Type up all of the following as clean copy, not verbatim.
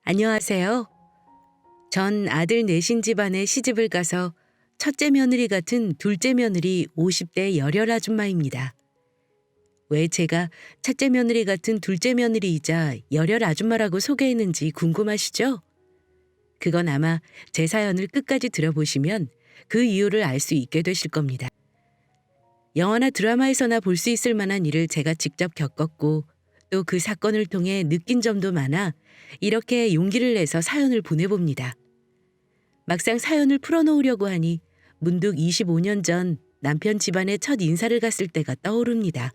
안녕하세요. 전 아들 내신 집안에 시집을 가서 첫째 며느리 같은 둘째 며느리 50대 열혈 아줌마입니다. 왜 제가 첫째 며느리 같은 둘째 며느리이자 열혈 아줌마라고 소개했는지 궁금하시죠? 그건 아마 제 사연을 끝까지 들어보시면 그 이유를 알 수 있게 되실 겁니다. 영화나 드라마에서나 볼 수 있을 만한 일을 제가 직접 겪었고 또 그 사건을 통해 느낀 점도 많아 이렇게 용기를 내서 사연을 보내봅니다. 막상 사연을 풀어놓으려고 하니 문득 25년 전 남편 집안에 첫 인사를 갔을 때가 떠오릅니다.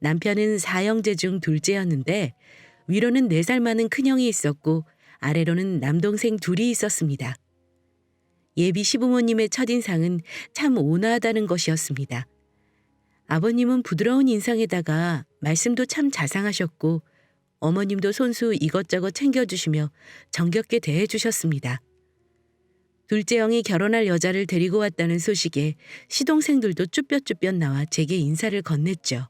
남편은 4형제 중 둘째였는데 위로는 4살 많은 큰형이 있었고 아래로는 남동생 둘이 있었습니다. 예비 시부모님의 첫인상은 참 온화하다는 것이었습니다. 아버님은 부드러운 인상에다가 말씀도 참 자상하셨고 어머님도 손수 이것저것 챙겨주시며 정겹게 대해주셨습니다. 둘째 형이 결혼할 여자를 데리고 왔다는 소식에 시동생들도 쭈뼛쭈뼛 나와 제게 인사를 건넸죠.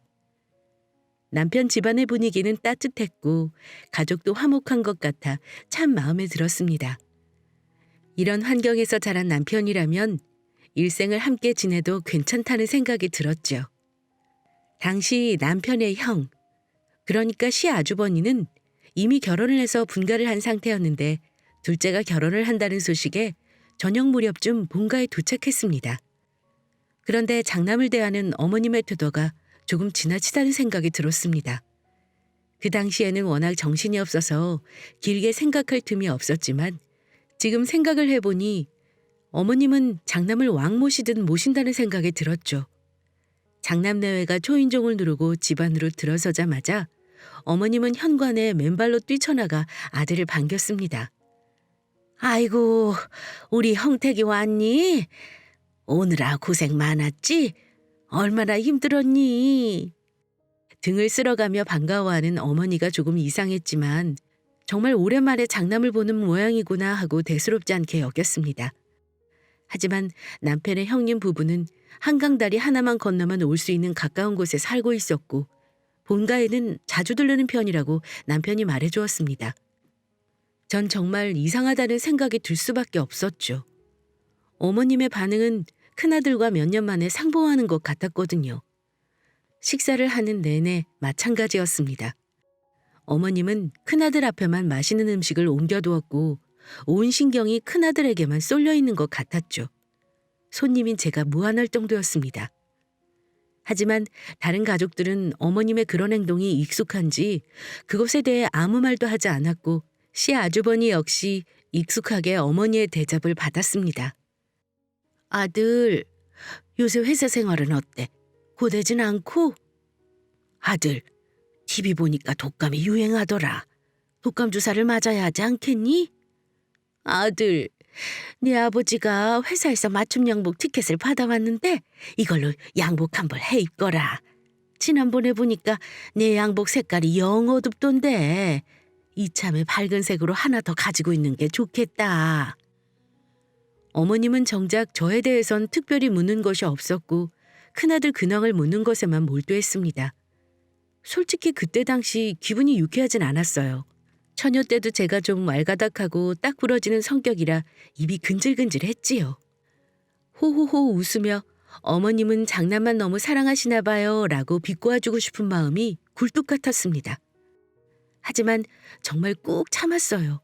남편 집안의 분위기는 따뜻했고 가족도 화목한 것 같아 참 마음에 들었습니다. 이런 환경에서 자란 남편이라면 일생을 함께 지내도 괜찮다는 생각이 들었죠. 당시 남편의 형, 그러니까 시아주버니는 이미 결혼을 해서 분가를 한 상태였는데 둘째가 결혼을 한다는 소식에 저녁 무렵쯤 본가에 도착했습니다. 그런데 장남을 대하는 어머님의 태도가 조금 지나치다는 생각이 들었습니다. 그 당시에는 워낙 정신이 없어서 길게 생각할 틈이 없었지만 지금 생각을 해보니 어머님은 장남을 왕 모시듯 모신다는 생각이 들었죠. 장남 내외가 초인종을 누르고 집 안으로 들어서자마자 어머님은 현관에 맨발로 뛰쳐나가 아들을 반겼습니다. 아이고, 우리 형택이 왔니? 오느라 고생 많았지? 얼마나 힘들었니? 등을 쓸어가며 반가워하는 어머니가 조금 이상했지만 정말 오랜만에 장남을 보는 모양이구나 하고 대수롭지 않게 여겼습니다. 하지만 남편의 형님 부부는 한강다리 하나만 건너면 올 수 있는 가까운 곳에 살고 있었고 본가에는 자주 들르는 편이라고 남편이 말해주었습니다. 전 정말 이상하다는 생각이 들 수밖에 없었죠. 어머님의 반응은 큰아들과 몇 년 만에 상봉하는 것 같았거든요. 식사를 하는 내내 마찬가지였습니다. 어머님은 큰아들 앞에만 맛있는 음식을 옮겨두었고 온 신경이 큰아들에게만 쏠려 있는 것 같았죠. 손님인 제가 무안할 정도였습니다. 하지만 다른 가족들은 어머님의 그런 행동이 익숙한지 그것에 대해 아무 말도 하지 않았고 시아주버니 역시 익숙하게 어머니의 대접을 받았습니다. 아들, 요새 회사 생활은 어때? 고되진 않고? 아들, TV 보니까 독감이 유행하더라. 독감 주사를 맞아야 하지 않겠니? 아들, 네 아버지가 회사에서 맞춤 양복 티켓을 받아왔는데 이걸로 양복 한 벌 해 입거라. 지난번에 보니까 내 양복 색깔이 영 어둡던데 이참에 밝은 색으로 하나 더 가지고 있는 게 좋겠다. 어머님은 정작 저에 대해선 특별히 묻는 것이 없었고 큰아들 근황을 묻는 것에만 몰두했습니다. 솔직히 그때 당시 기분이 유쾌하진 않았어요. 처녀 때도 제가 좀 왈가닥하고 딱 부러지는 성격이라 입이 근질근질했지요. 호호호 웃으며 어머님은 장남만 너무 사랑하시나 봐요 라고 비꼬아주고 싶은 마음이 굴뚝 같았습니다. 하지만 정말 꾹 참았어요.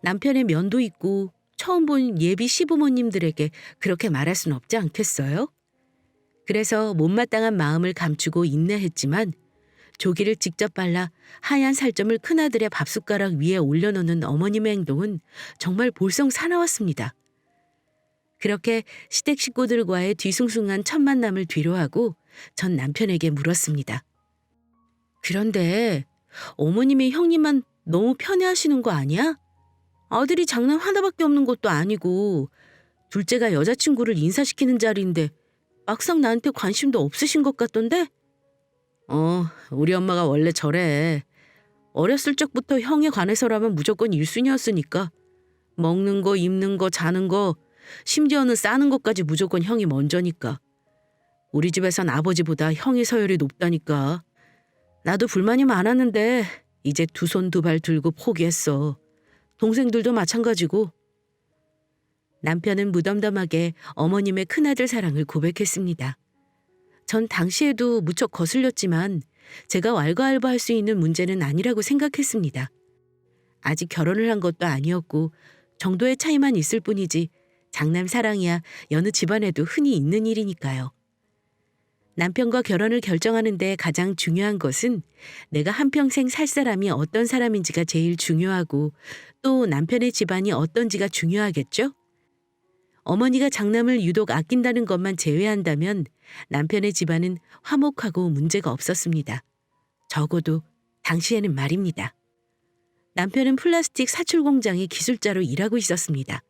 남편의 면도 있고 처음 본 예비 시부모님들에게 그렇게 말할 순 없지 않겠어요? 그래서 못마땅한 마음을 감추고 인내했지만 조기를 직접 발라 하얀 살점을 큰아들의 밥숟가락 위에 올려놓는 어머님의 행동은 정말 볼성 사나웠습니다. 그렇게 시댁 식구들과의 뒤숭숭한 첫 만남을 뒤로하고 전 남편에게 물었습니다. 그런데 어머님이 형님만 너무 편애하시는 거 아니야? 아들이 장남 하나밖에 없는 것도 아니고 둘째가 여자친구를 인사시키는 자리인데 막상 나한테 관심도 없으신 것 같던데? 우리 엄마가 원래 저래. 어렸을 적부터 형에 관해서라면 무조건 1순위였으니까 먹는 거, 입는 거, 자는 거, 심지어는 싸는 것까지 무조건 형이 먼저니까. 우리 집에선 아버지보다 형이 서열이 높다니까. 나도 불만이 많았는데 이제 두 손 두 발 들고 포기했어. 동생들도 마찬가지고. 남편은 무덤덤하게 어머님의 큰아들 사랑을 고백했습니다. 전 당시에도 무척 거슬렸지만 제가 왈가왈부할 수 있는 문제는 아니라고 생각했습니다. 아직 결혼을 한 것도 아니었고 정도의 차이만 있을 뿐이지 장남 사랑이야 여느 집안에도 흔히 있는 일이니까요. 남편과 결혼을 결정하는데 가장 중요한 것은 내가 한평생 살 사람이 어떤 사람인지가 제일 중요하고 또 남편의 집안이 어떤지가 중요하겠죠? 어머니가 장남을 유독 아낀다는 것만 제외한다면 남편의 집안은 화목하고 문제가 없었습니다. 적어도 당시에는 말입니다. 남편은 플라스틱 사출 공장의 기술자로 일하고 있었습니다.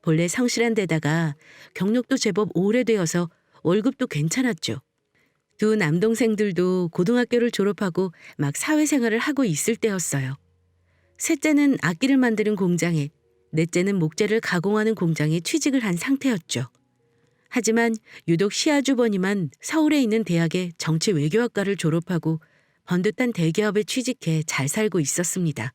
본래 성실한 데다가 경력도 제법 오래되어서 월급도 괜찮았죠. 두 남동생들도 고등학교를 졸업하고 막 사회생활을 하고 있을 때였어요. 셋째는 악기를 만드는 공장에, 넷째는 목재를 가공하는 공장에 취직을 한 상태였죠. 하지만 유독 시아주버니만 서울에 있는 대학의 정치외교학과를 졸업하고 번듯한 대기업에 취직해 잘 살고 있었습니다.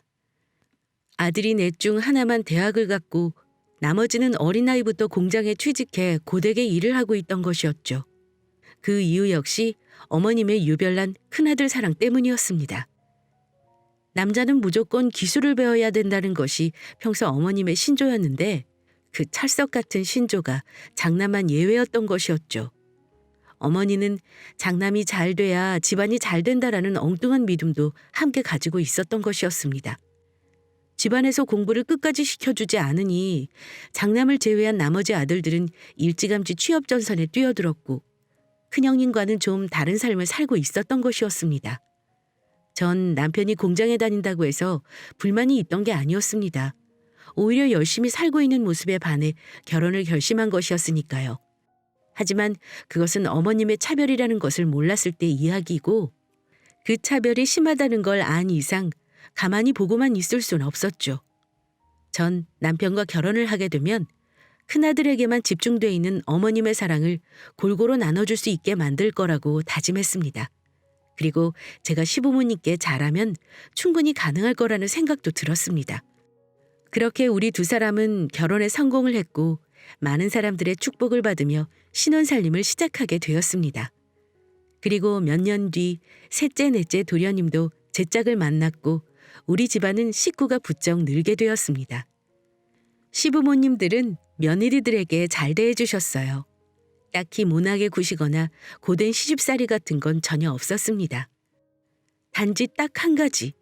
아들이 넷 중 하나만 대학을 갔고 나머지는 어린 나이부터 공장에 취직해 고되게 일을 하고 있던 것이었죠. 그 이유 역시 어머님의 유별난 큰아들 사랑 때문이었습니다. 남자는 무조건 기술을 배워야 된다는 것이 평소 어머님의 신조였는데 그 찰석 같은 신조가 장남만 예외였던 것이었죠. 어머니는 장남이 잘 돼야 집안이 잘 된다라는 엉뚱한 믿음도 함께 가지고 있었던 것이었습니다. 집안에서 공부를 끝까지 시켜주지 않으니 장남을 제외한 나머지 아들들은 일찌감치 취업 전선에 뛰어들었고 큰형님과는 좀 다른 삶을 살고 있었던 것이었습니다. 전 남편이 공장에 다닌다고 해서 불만이 있던 게 아니었습니다. 오히려 열심히 살고 있는 모습에 반해 결혼을 결심한 것이었으니까요. 하지만 그것은 어머님의 차별이라는 것을 몰랐을 때 이야기고 그 차별이 심하다는 걸 안 이상 가만히 보고만 있을 수는 없었죠. 전 남편과 결혼을 하게 되면 큰아들에게만 집중돼 있는 어머님의 사랑을 골고루 나눠줄 수 있게 만들 거라고 다짐했습니다. 그리고 제가 시부모님께 잘하면 충분히 가능할 거라는 생각도 들었습니다. 그렇게 우리 두 사람은 결혼에 성공을 했고 많은 사람들의 축복을 받으며 신혼살림을 시작하게 되었습니다. 그리고 몇 년 뒤 셋째, 넷째 도련님도 제 짝을 만났고 우리 집안은 식구가 부쩍 늘게 되었습니다. 시부모님들은 며느리들에게 잘 대해주셨어요. 딱히 모나게 구시거나 고된 시집살이 같은 건 전혀 없었습니다. 단지 딱 한 가지,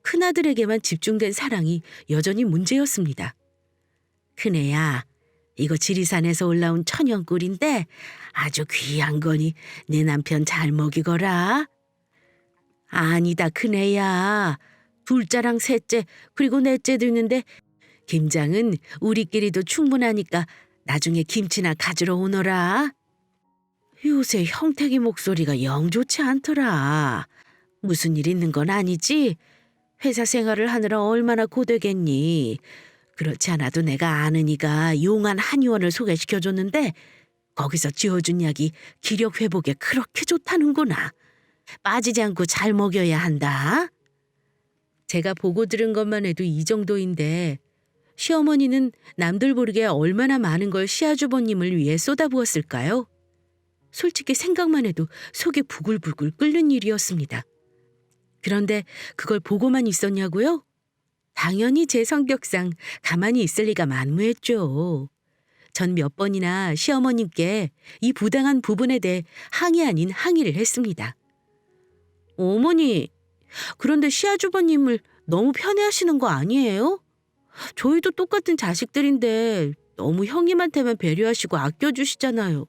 큰아들에게만 집중된 사랑이 여전히 문제였습니다. 큰애야, 이거 지리산에서 올라온 천연꿀인데 아주 귀한 거니 내 남편 잘 먹이거라. 아니다 큰애야, 둘째랑 셋째 그리고 넷째도 있는데 김장은 우리끼리도 충분하니까 나중에 김치나 가지러 오너라. 요새 형택이 목소리가 영 좋지 않더라. 무슨 일 있는 건 아니지? 회사 생활을 하느라 얼마나 고되겠니? 그렇지 않아도 내가 아는 이가 용한 한의원을 소개시켜줬는데 거기서 지어준 약이 기력 회복에 그렇게 좋다는구나. 빠지지 않고 잘 먹여야 한다. 제가 보고 들은 것만 해도 이 정도인데 시어머니는 남들 모르게 얼마나 많은 걸 시아주버님을 위해 쏟아부었을까요? 솔직히 생각만 해도 속이 부글부글 끓는 일이었습니다. 그런데 그걸 보고만 있었냐고요? 당연히 제 성격상 가만히 있을 리가 만무했죠. 전 몇 번이나 시어머님께 이 부당한 부분에 대해 항의 아닌 항의를 했습니다. 어머니, 그런데 시아주버님을 너무 편애하시는 거 아니에요? 저희도 똑같은 자식들인데 너무 형님한테만 배려하시고 아껴주시잖아요.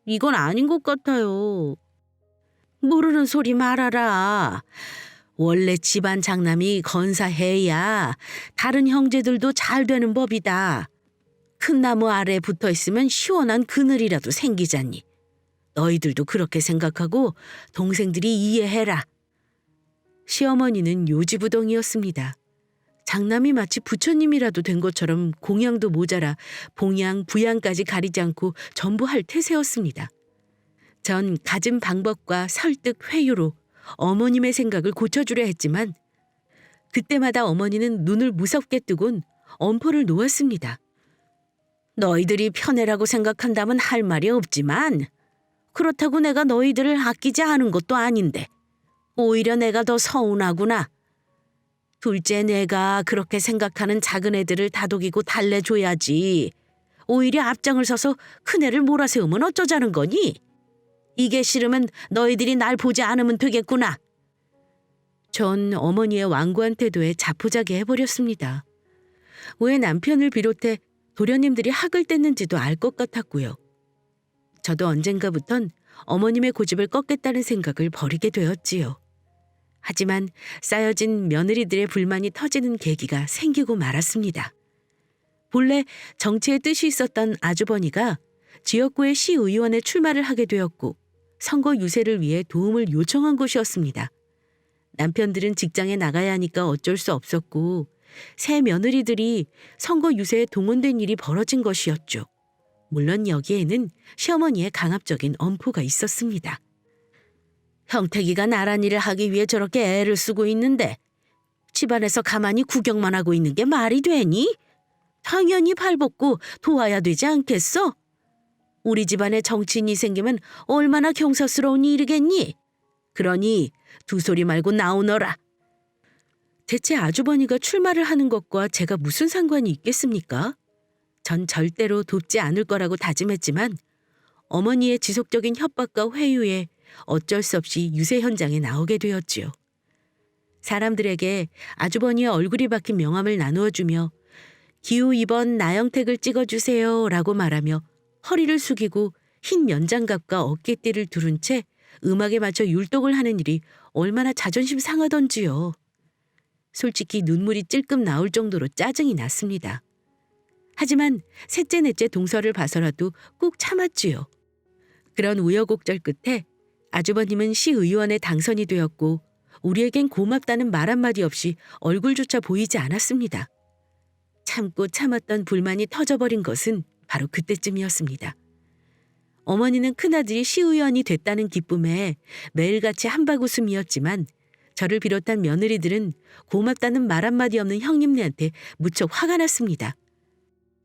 이건 아닌 것 같아요. 모르는 소리 말아라. 원래 집안 장남이 건사해야 다른 형제들도 잘 되는 법이다. 큰 나무 아래에 붙어 있으면 시원한 그늘이라도 생기잖니. 너희들도 그렇게 생각하고 동생들이 이해해라. 시어머니는 요지부동이었습니다. 장남이 마치 부처님이라도 된 것처럼 공양도 모자라 봉양, 부양까지 가리지 않고 전부 할 태세였습니다. 전 갖은 방법과 설득, 회유로 어머님의 생각을 고쳐주려 했지만 그때마다 어머니는 눈을 무섭게 뜨곤 엄포를 놓았습니다. 너희들이 편애라고 생각한다면 할 말이 없지만 그렇다고 내가 너희들을 아끼지 않은 것도 아닌데 오히려 내가 더 서운하구나. 둘째 내가 그렇게 생각하는 작은 애들을 다독이고 달래줘야지. 오히려 앞장을 서서 큰애를 몰아세우면 어쩌자는 거니? 이게 싫으면 너희들이 날 보지 않으면 되겠구나. 전 어머니의 완고한 태도에 자포자기 해버렸습니다. 왜 남편을 비롯해 도련님들이 학을 뗐는지도 알 것 같았고요. 저도 언젠가부턴 어머님의 고집을 꺾겠다는 생각을 버리게 되었지요. 하지만 쌓여진 며느리들의 불만이 터지는 계기가 생기고 말았습니다. 본래 정치에 뜻이 있었던 아주버니가 지역구의 시의원에 출마를 하게 되었고 선거 유세를 위해 도움을 요청한 곳이었습니다. 남편들은 직장에 나가야 하니까 어쩔 수 없었고 새 며느리들이 선거 유세에 동원된 일이 벌어진 것이었죠. 물론 여기에는 시어머니의 강압적인 엄포가 있었습니다. 형택이가 나란 일을 하기 위해 저렇게 애를 쓰고 있는데 집안에서 가만히 구경만 하고 있는 게 말이 되니? 당연히 발벗고 도와야 되지 않겠어? 우리 집안에 정치인이 생기면 얼마나 경사스러운 일이겠니? 그러니 두 소리 말고 나오너라. 대체 아주버니가 출마를 하는 것과 제가 무슨 상관이 있겠습니까? 전 절대로 돕지 않을 거라고 다짐했지만 어머니의 지속적인 협박과 회유에 어쩔 수 없이 유세 현장에 나오게 되었지요. 사람들에게 아주버니의 얼굴이 박힌 명함을 나누어주며 기호 2번 나영택을 찍어주세요 라고 말하며 허리를 숙이고 흰 면장갑과 어깨띠를 두른 채 음악에 맞춰 율동을 하는 일이 얼마나 자존심 상하던지요. 솔직히 눈물이 찔끔 나올 정도로 짜증이 났습니다. 하지만 셋째 넷째 동서를 봐서라도 꾹 참았지요. 그런 우여곡절 끝에 아주버님은 시의원에 당선이 되었고 우리에겐 고맙다는 말 한마디 없이 얼굴조차 보이지 않았습니다. 참고 참았던 불만이 터져버린 것은 바로 그때쯤이었습니다. 어머니는 큰아들이 시의원이 됐다는 기쁨에 매일같이 한바구음이었지만 저를 비롯한 며느리들은 고맙다는 말 한마디 없는 형님네한테 무척 화가 났습니다.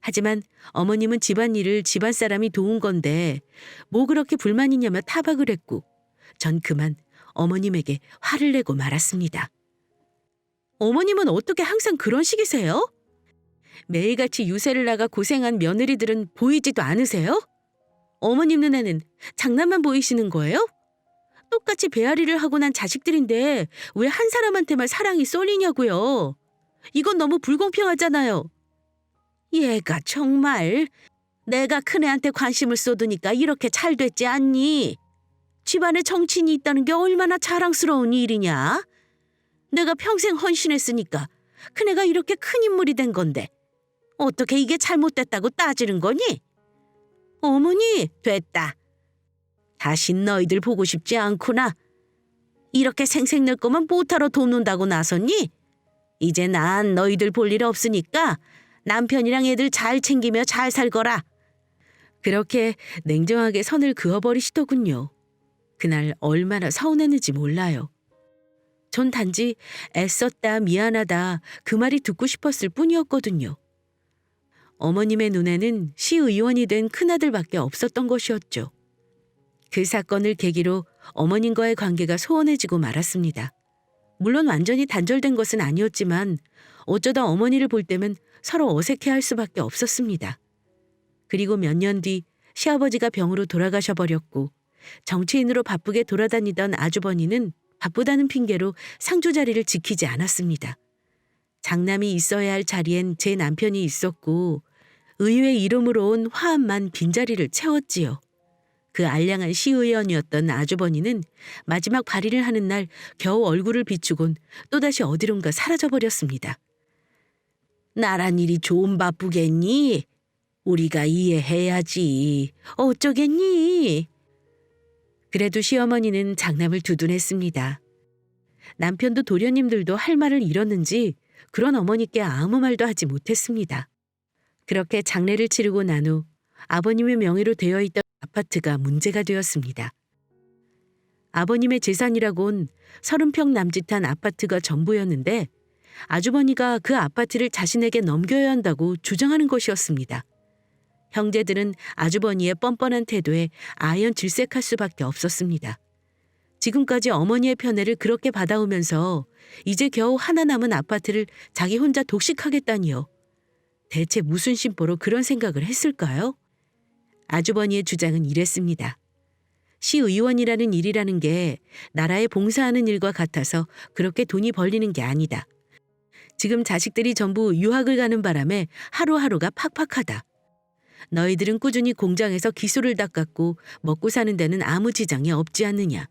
하지만 어머님은 집안일을 집안 사람이 도운 건데 뭐 그렇게 불만이냐며 타박을 했고 전 그만 어머님에게 화를 내고 말았습니다. 어머님은 어떻게 항상 그런 식이세요? 매일같이 유세를 나가 고생한 며느리들은 보이지도 않으세요? 어머님 눈에는 장난만 보이시는 거예요? 똑같이 배앓이를 하고 난 자식들인데 왜 한 사람한테만 사랑이 쏠리냐고요. 이건 너무 불공평하잖아요. 얘가 정말 내가 큰애한테 관심을 쏟으니까 이렇게 잘 됐지 않니? 집안에 정치인이 있다는 게 얼마나 자랑스러운 일이냐? 내가 평생 헌신했으니까 큰애가 이렇게 큰 인물이 된 건데 어떻게 이게 잘못됐다고 따지는 거니? 어머니, 됐다. 다시 너희들 보고 싶지 않구나. 이렇게 생색 낼 거면 못하러 돕는다고 나섰니? 이제 난 너희들 볼 일 없으니까 남편이랑 애들 잘 챙기며 잘 살거라. 그렇게 냉정하게 선을 그어버리시더군요. 그날 얼마나 서운했는지 몰라요. 전 단지 애썼다 미안하다 그 말이 듣고 싶었을 뿐이었거든요. 어머님의 눈에는 시의원이 된 큰아들밖에 없었던 것이었죠. 그 사건을 계기로 어머님과의 관계가 소원해지고 말았습니다. 물론 완전히 단절된 것은 아니었지만 어쩌다 어머니를 볼 때면 서로 어색해할 수밖에 없었습니다. 그리고 몇 년 뒤 시아버지가 병으로 돌아가셔버렸고 정치인으로 바쁘게 돌아다니던 아주버니는 바쁘다는 핑계로 상주 자리를 지키지 않았습니다. 장남이 있어야 할 자리엔 제 남편이 있었고 의회 이름으로 온 화합만 빈자리를 채웠지요. 그 알량한 시의원이었던 아주버니는 마지막 발의를 하는 날 겨우 얼굴을 비추곤 또다시 어디론가 사라져버렸습니다. 나란 일이 좀 바쁘겠니? 우리가 이해해야지. 어쩌겠니? 그래도 시어머니는 장남을 두둔했습니다. 남편도 도련님들도 할 말을 잃었는지 그런 어머니께 아무 말도 하지 못했습니다. 그렇게 장례를 치르고 난 후 아버님의 명의로 되어 있던 아파트가 문제가 되었습니다. 아버님의 재산이라곤 30평 남짓한 아파트가 전부였는데 아주버니가 그 아파트를 자신에게 넘겨야 한다고 주장하는 것이었습니다. 형제들은 아주버니의 뻔뻔한 태도에 아연 질색할 수밖에 없었습니다. 지금까지 어머니의 편애를 그렇게 받아오면서 이제 겨우 하나 남은 아파트를 자기 혼자 독식하겠다니요. 대체 무슨 심보로 그런 생각을 했을까요? 아주버니의 주장은 이랬습니다. 시의원이라는 일이라는 게 나라에 봉사하는 일과 같아서 그렇게 돈이 벌리는 게 아니다. 지금 자식들이 전부 유학을 가는 바람에 하루하루가 팍팍하다. 너희들은 꾸준히 공장에서 기술을 닦았고 먹고 사는 데는 아무 지장이 없지 않느냐.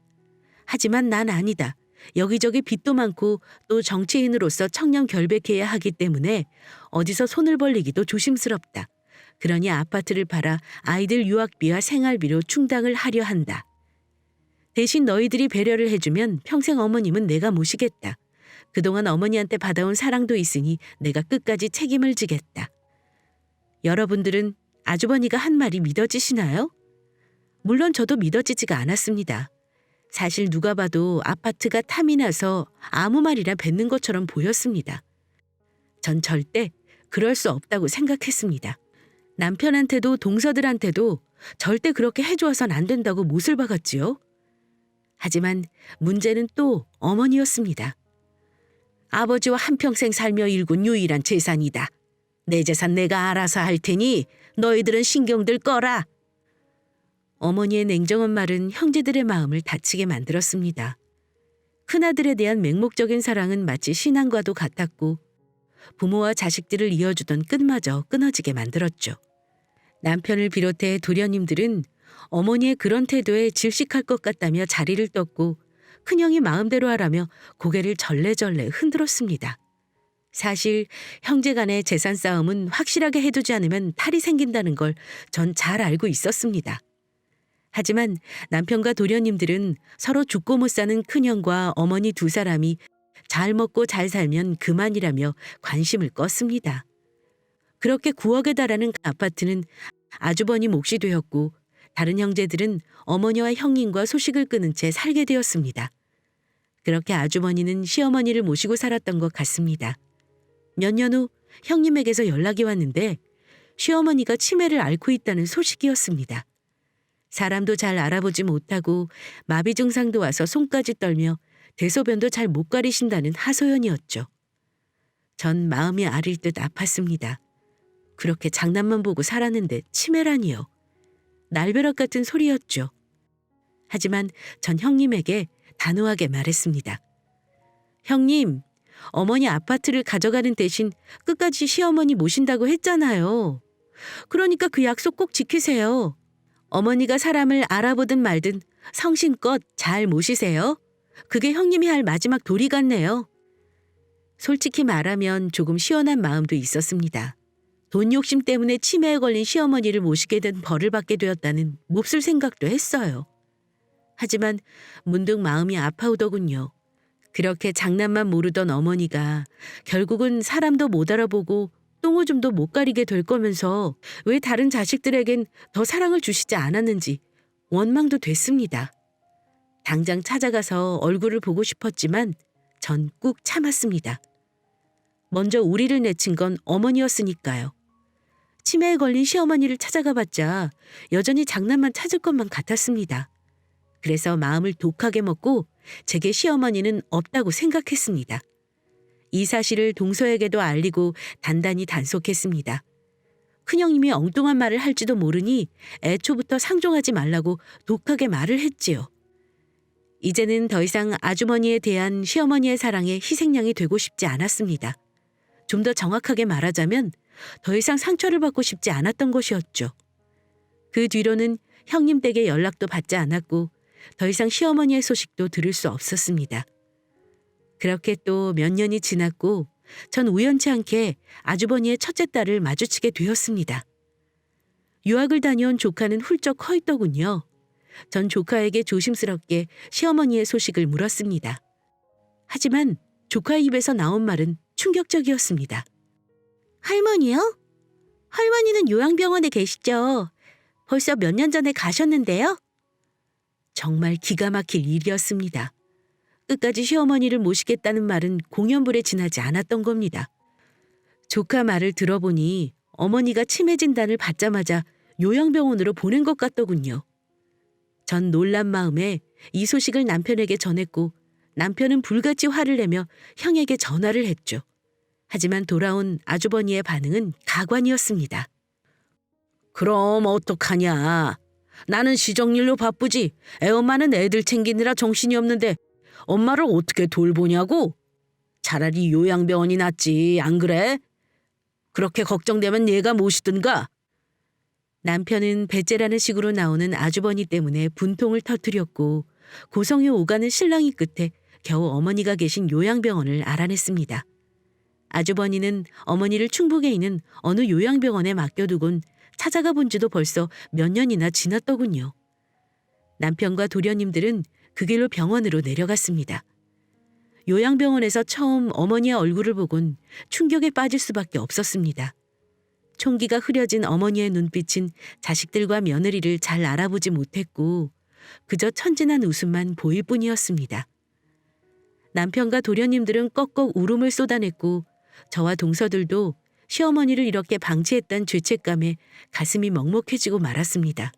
하지만 난 아니다. 여기저기 빚도 많고 또 정치인으로서 청렴 결백해야 하기 때문에 어디서 손을 벌리기도 조심스럽다. 그러니 아파트를 팔아 아이들 유학비와 생활비로 충당을 하려 한다. 대신 너희들이 배려를 해주면 평생 어머님은 내가 모시겠다. 그동안 어머니한테 받아온 사랑도 있으니 내가 끝까지 책임을 지겠다. 여러분들은 아주버니가 한 말이 믿어지시나요? 물론 저도 믿어지지가 않았습니다. 사실 누가 봐도 아파트가 탐이 나서 아무 말이나 뱉는 것처럼 보였습니다. 전 절대 그럴 수 없다고 생각했습니다. 남편한테도 동서들한테도 절대 그렇게 해주어선 안 된다고 못을 박았지요. 하지만 문제는 또 어머니였습니다. 아버지와 한평생 살며 일군 유일한 재산이다. 내 재산 내가 알아서 할 테니 너희들은 신경들 꺼라. 어머니의 냉정한 말은 형제들의 마음을 다치게 만들었습니다. 큰아들에 대한 맹목적인 사랑은 마치 신앙과도 같았고 부모와 자식들을 이어주던 끈마저 끊어지게 만들었죠. 남편을 비롯해 도련님들은 어머니의 그런 태도에 질식할 것 같다며 자리를 떴고 큰형이 마음대로 하라며 고개를 절레절레 흔들었습니다. 사실 형제 간의 재산 싸움은 확실하게 해두지 않으면 탈이 생긴다는 걸 전 잘 알고 있었습니다. 하지만 남편과 도련님들은 서로 죽고 못 사는 큰형과 어머니 두 사람이 잘 먹고 잘 살면 그만이라며 관심을 껐습니다. 그렇게 9억에 달하는 아파트는 아주버니 몫이 되었고 다른 형제들은 어머니와 형님과 소식을 끊은 채 살게 되었습니다. 그렇게 아주머니는 시어머니를 모시고 살았던 것 같습니다. 몇 년 후 형님에게서 연락이 왔는데 시어머니가 치매를 앓고 있다는 소식이었습니다. 사람도 잘 알아보지 못하고 마비 증상도 와서 손까지 떨며 대소변도 잘 못 가리신다는 하소연이었죠. 전 마음이 아릴 듯 아팠습니다. 그렇게 장난만 보고 살았는데 치매라니요. 날벼락 같은 소리였죠. 하지만 전 형님에게 단호하게 말했습니다. 형님, 어머니 아파트를 가져가는 대신 끝까지 시어머니 모신다고 했잖아요. 그러니까 그 약속 꼭 지키세요. 어머니가 사람을 알아보든 말든 성심껏 잘 모시세요. 그게 형님이 할 마지막 도리 같네요. 솔직히 말하면 조금 시원한 마음도 있었습니다. 돈 욕심 때문에 치매에 걸린 시어머니를 모시게 된 벌을 받게 되었다는 몹쓸 생각도 했어요. 하지만 문득 마음이 아파오더군요. 그렇게 장난만 모르던 어머니가 결국은 사람도 못 알아보고 똥오줌도 못 가리게 될 거면서 왜 다른 자식들에겐 더 사랑을 주시지 않았는지 원망도 됐습니다. 당장 찾아가서 얼굴을 보고 싶었지만 전 꾹 참았습니다. 먼저 우리를 내친 건 어머니였으니까요. 치매에 걸린 시어머니를 찾아가봤자 여전히 장난만 찾을 것만 같았습니다. 그래서 마음을 독하게 먹고 제게 시어머니는 없다고 생각했습니다. 이 사실을 동서에게도 알리고 단단히 단속했습니다. 큰형님이 엉뚱한 말을 할지도 모르니 애초부터 상종하지 말라고 독하게 말을 했지요. 이제는 더 이상 아주머니에 대한 시어머니의 사랑에 희생양이 되고 싶지 않았습니다. 좀 더 정확하게 말하자면 더 이상 상처를 받고 싶지 않았던 것이었죠. 그 뒤로는 형님 댁에 연락도 받지 않았고 더 이상 시어머니의 소식도 들을 수 없었습니다. 그렇게 또 몇 년이 지났고 전 우연치 않게 아주버니의 첫째 딸을 마주치게 되었습니다. 유학을 다녀온 조카는 훌쩍 커 있더군요. 전 조카에게 조심스럽게 시어머니의 소식을 물었습니다. 하지만 조카의 입에서 나온 말은 충격적이었습니다. 할머니요? 할머니는 요양병원에 계시죠? 벌써 몇 년 전에 가셨는데요? 정말 기가 막힐 일이었습니다. 끝까지 시어머니를 모시겠다는 말은 공연불에 지나지 않았던 겁니다. 조카 말을 들어보니 어머니가 치매 진단을 받자마자 요양병원으로 보낸 것 같더군요. 전 놀란 마음에 이 소식을 남편에게 전했고 남편은 불같이 화를 내며 형에게 전화를 했죠. 하지만 돌아온 아주버니의 반응은 가관이었습니다. 그럼 어떡하냐. 나는 시정일로 바쁘지. 애엄마는 애들 챙기느라 정신이 없는데 엄마를 어떻게 돌보냐고? 차라리 요양병원이 낫지, 안 그래? 그렇게 걱정되면 얘가 모시든가. 남편은 배째라는 식으로 나오는 아주버니 때문에 분통을 터뜨렸고 고성이 오가는 실랑이 끝에 겨우 어머니가 계신 요양병원을 알아냈습니다. 아주버니는 어머니를 충북에 있는 어느 요양병원에 맡겨두곤 찾아가 본 지도 벌써 몇 년이나 지났더군요. 남편과 도련님들은 그 길로 병원으로 내려갔습니다. 요양병원에서 처음 어머니의 얼굴을 보곤 충격에 빠질 수밖에 없었습니다. 총기가 흐려진 어머니의 눈빛은 자식들과 며느리를 잘 알아보지 못했고 그저 천진한 웃음만 보일 뿐이었습니다. 남편과 도련님들은 꺽꺽 울음을 쏟아냈고 저와 동서들도 시어머니를 이렇게 방치했던 죄책감에 가슴이 먹먹해지고 말았습니다.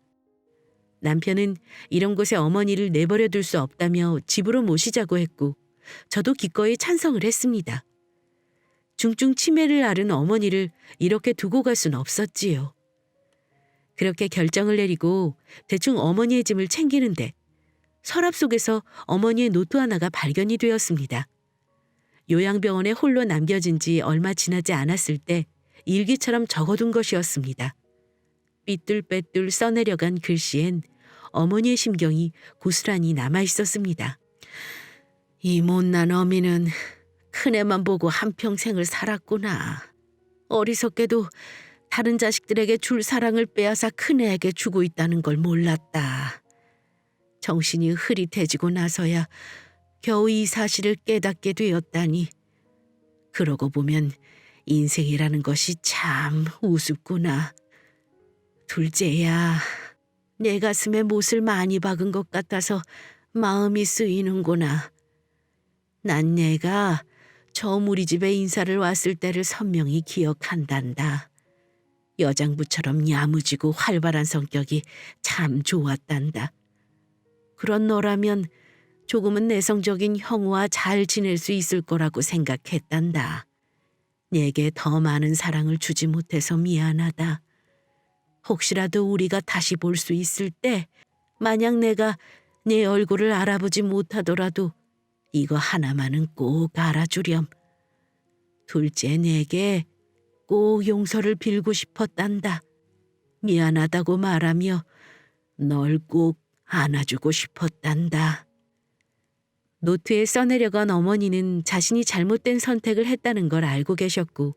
남편은 이런 곳에 어머니를 내버려 둘 수 없다며 집으로 모시자고 했고 저도 기꺼이 찬성을 했습니다. 중증 치매를 앓은 어머니를 이렇게 두고 갈 수는 없었지요. 그렇게 결정을 내리고 대충 어머니의 짐을 챙기는데 서랍 속에서 어머니의 노트 하나가 발견이 되었습니다. 요양병원에 홀로 남겨진 지 얼마 지나지 않았을 때 일기처럼 적어둔 것이었습니다. 삐뚤빼뚤 써내려간 글씨엔 어머니의 심경이 고스란히 남아있었습니다. 이 못난 어미는 큰애만 보고 한평생을 살았구나. 어리석게도 다른 자식들에게 줄 사랑을 빼앗아 큰애에게 주고 있다는 걸 몰랐다. 정신이 흐릿해지고 나서야 겨우 이 사실을 깨닫게 되었다니. 그러고 보면 인생이라는 것이 참 우습구나. 둘째야, 내 가슴에 못을 많이 박은 것 같아서 마음이 쓰이는구나. 난 내가 처음 우리 집에 인사를 왔을 때를 선명히 기억한단다. 여장부처럼 야무지고 활발한 성격이 참 좋았단다. 그런 너라면 조금은 내성적인 형우와 잘 지낼 수 있을 거라고 생각했단다. 내게 더 많은 사랑을 주지 못해서 미안하다. 혹시라도 우리가 다시 볼 수 있을 때 만약 내가 네 얼굴을 알아보지 못하더라도 이거 하나만은 꼭 알아주렴. 둘째 내게 꼭 용서를 빌고 싶었단다. 미안하다고 말하며 널 꼭 안아주고 싶었단다. 노트에 써내려간 어머니는 자신이 잘못된 선택을 했다는 걸 알고 계셨고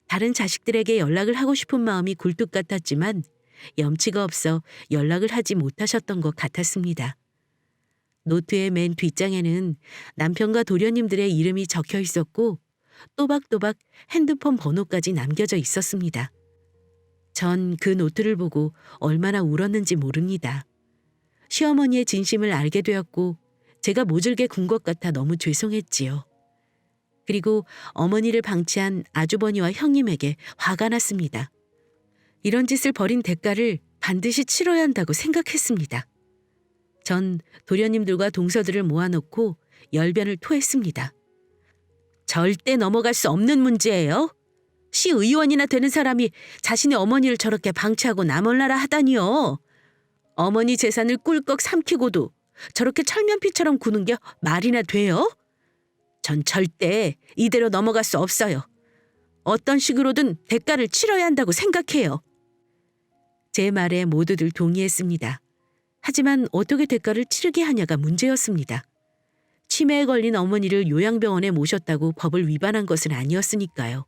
다른 자식들에게 연락을 하고 싶은 마음이 굴뚝 같았지만 염치가 없어 연락을 하지 못하셨던 것 같았습니다. 노트의 맨 뒷장에는 남편과 도련님들의 이름이 적혀 있었고 또박또박 핸드폰 번호까지 남겨져 있었습니다. 전 그 노트를 보고 얼마나 울었는지 모릅니다. 시어머니의 진심을 알게 되었고 제가 모질게 군 것 같아 너무 죄송했지요. 그리고 어머니를 방치한 아주버니와 형님에게 화가 났습니다. 이런 짓을 벌인 대가를 반드시 치러야 한다고 생각했습니다. 전 도련님들과 동서들을 모아놓고 열변을 토했습니다. 절대 넘어갈 수 없는 문제예요. 시의원이나 되는 사람이 자신의 어머니를 저렇게 방치하고 나몰라라 하다니요. 어머니 재산을 꿀꺽 삼키고도 저렇게 철면피처럼 구는 게 말이나 돼요? 전 절대 이대로 넘어갈 수 없어요. 어떤 식으로든 대가를 치러야 한다고 생각해요. 제 말에 모두들 동의했습니다. 하지만 어떻게 대가를 치르게 하냐가 문제였습니다. 치매에 걸린 어머니를 요양병원에 모셨다고 법을 위반한 것은 아니었으니까요.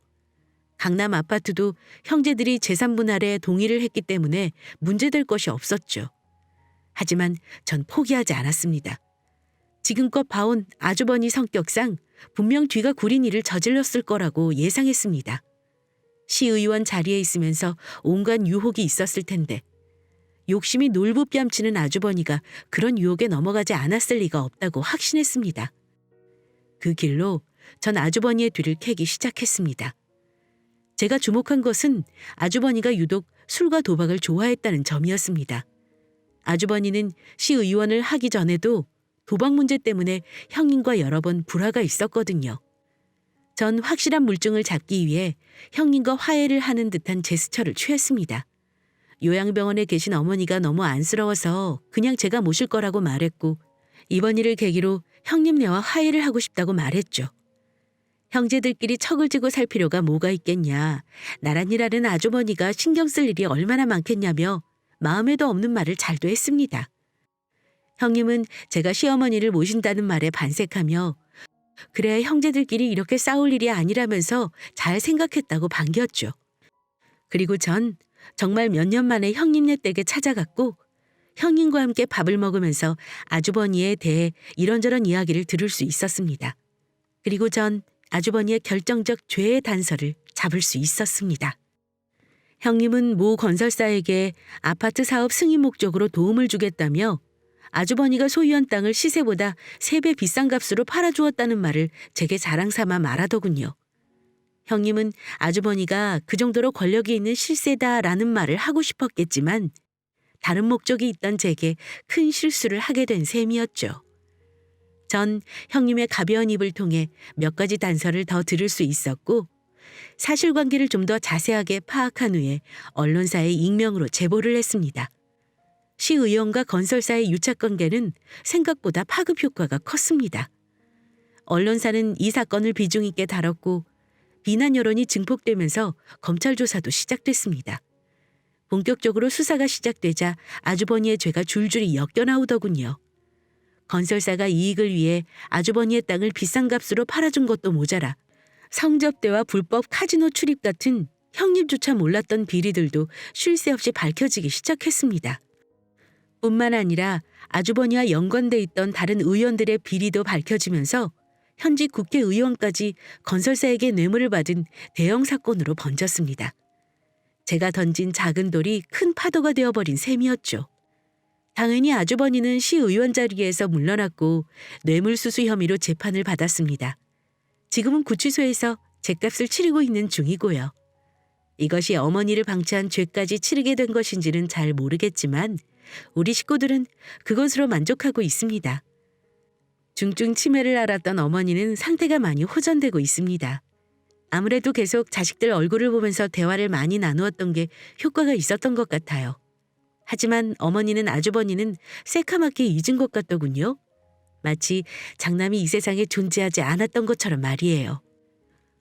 강남 아파트도 형제들이 재산 분할에 동의를 했기 때문에 문제될 것이 없었죠. 하지만 전 포기하지 않았습니다. 지금껏 봐온 아주버니 성격상 분명 뒤가 구린 일을 저질렀을 거라고 예상했습니다. 시의원 자리에 있으면서 온갖 유혹이 있었을 텐데 욕심이 놀부뺨치는 아주버니가 그런 유혹에 넘어가지 않았을 리가 없다고 확신했습니다. 그 길로 전 아주버니의 뒤를 캐기 시작했습니다. 제가 주목한 것은 아주버니가 유독 술과 도박을 좋아했다는 점이었습니다. 아주버니는 시의원을 하기 전에도 도박 문제 때문에 형님과 여러 번 불화가 있었거든요. 전 확실한 물증을 잡기 위해 형님과 화해를 하는 듯한 제스처를 취했습니다. 요양병원에 계신 어머니가 너무 안쓰러워서 그냥 제가 모실 거라고 말했고 이번 일을 계기로 형님네와 화해를 하고 싶다고 말했죠. 형제들끼리 척을 지고 살 필요가 뭐가 있겠냐. 나란히라는 아주머니가 신경 쓸 일이 얼마나 많겠냐며 마음에도 없는 말을 잘도 했습니다. 형님은 제가 시어머니를 모신다는 말에 반색하며 그래 형제들끼리 이렇게 싸울 일이 아니라면서 잘 생각했다고 반겼죠. 그리고 전 정말 몇 년 만에 형님네 댁에 찾아갔고 형님과 함께 밥을 먹으면서 아주버니에 대해 이런저런 이야기를 들을 수 있었습니다. 그리고 전 아주버니의 결정적 죄의 단서를 잡을 수 있었습니다. 형님은 모 건설사에게 아파트 사업 승인 목적으로 도움을 주겠다며 아주버니가 소유한 땅을 시세보다 3배 비싼 값으로 팔아주었다는 말을 제게 자랑삼아 말하더군요. 형님은 아주버니가 그 정도로 권력이 있는 실세다라는 말을 하고 싶었겠지만 다른 목적이 있던 제게 큰 실수를 하게 된 셈이었죠. 전 형님의 가벼운 입을 통해 몇 가지 단서를 더 들을 수 있었고 사실관계를 좀 더 자세하게 파악한 후에 언론사에 익명으로 제보를 했습니다. 시의원과 건설사의 유착관계는 생각보다 파급 효과가 컸습니다. 언론사는 이 사건을 비중 있게 다뤘고 비난 여론이 증폭되면서 검찰 조사도 시작됐습니다. 본격적으로 수사가 시작되자 아주버니의 죄가 줄줄이 엮여나오더군요. 건설사가 이익을 위해 아주버니의 땅을 비싼 값으로 팔아준 것도 모자라 성접대와 불법 카지노 출입 같은 형님조차 몰랐던 비리들도 쉴 새 없이 밝혀지기 시작했습니다. 뿐만 아니라 아주버니와 연관돼 있던 다른 의원들의 비리도 밝혀지면서 현직 국회의원까지 건설사에게 뇌물을 받은 대형 사건으로 번졌습니다. 제가 던진 작은 돌이 큰 파도가 되어버린 셈이었죠. 당연히 아주버니는 시의원 자리에서 물러났고 뇌물수수 혐의로 재판을 받았습니다. 지금은 구치소에서 죗값을 치르고 있는 중이고요. 이것이 어머니를 방치한 죄까지 치르게 된 것인지는 잘 모르겠지만 우리 식구들은 그것으로 만족하고 있습니다. 중증 치매를 앓았던 어머니는 상태가 많이 호전되고 있습니다. 아무래도 계속 자식들 얼굴을 보면서 대화를 많이 나누었던 게 효과가 있었던 것 같아요. 하지만 어머니는 아주버니는 새카맣게 잊은 것 같더군요. 마치 장남이 이 세상에 존재하지 않았던 것처럼 말이에요.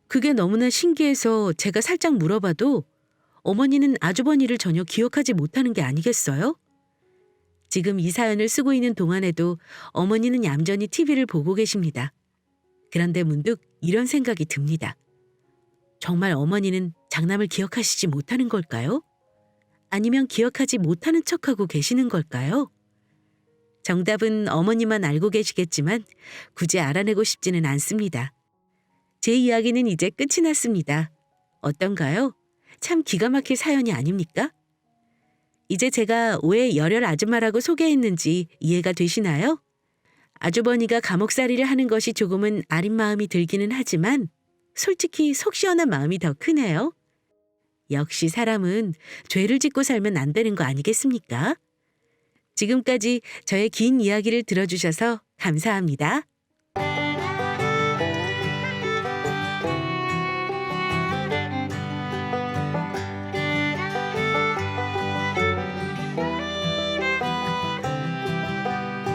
그게 너무나 신기해서 제가 살짝 물어봐도 어머니는 아주버니를 전혀 기억하지 못하는 게 아니겠어요? 지금 이 사연을 쓰고 있는 동안에도 어머니는 얌전히 TV를 보고 계십니다. 그런데 문득 이런 생각이 듭니다. 정말 어머니는 장남을 기억하시지 못하는 걸까요? 아니면 기억하지 못하는 척하고 계시는 걸까요? 정답은 어머니만 알고 계시겠지만 굳이 알아내고 싶지는 않습니다. 제 이야기는 이제 끝이 났습니다. 어떤가요? 참 기가 막힐 사연이 아닙니까? 이제 제가 왜 열혈 아줌마라고 소개했는지 이해가 되시나요? 아주버니가 감옥살이를 하는 것이 조금은 아린 마음이 들기는 하지만 솔직히 속 시원한 마음이 더 크네요. 역시 사람은 죄를 짓고 살면 안 되는 거 아니겠습니까? 지금까지 저의 긴 이야기를 들어주셔서 감사합니다.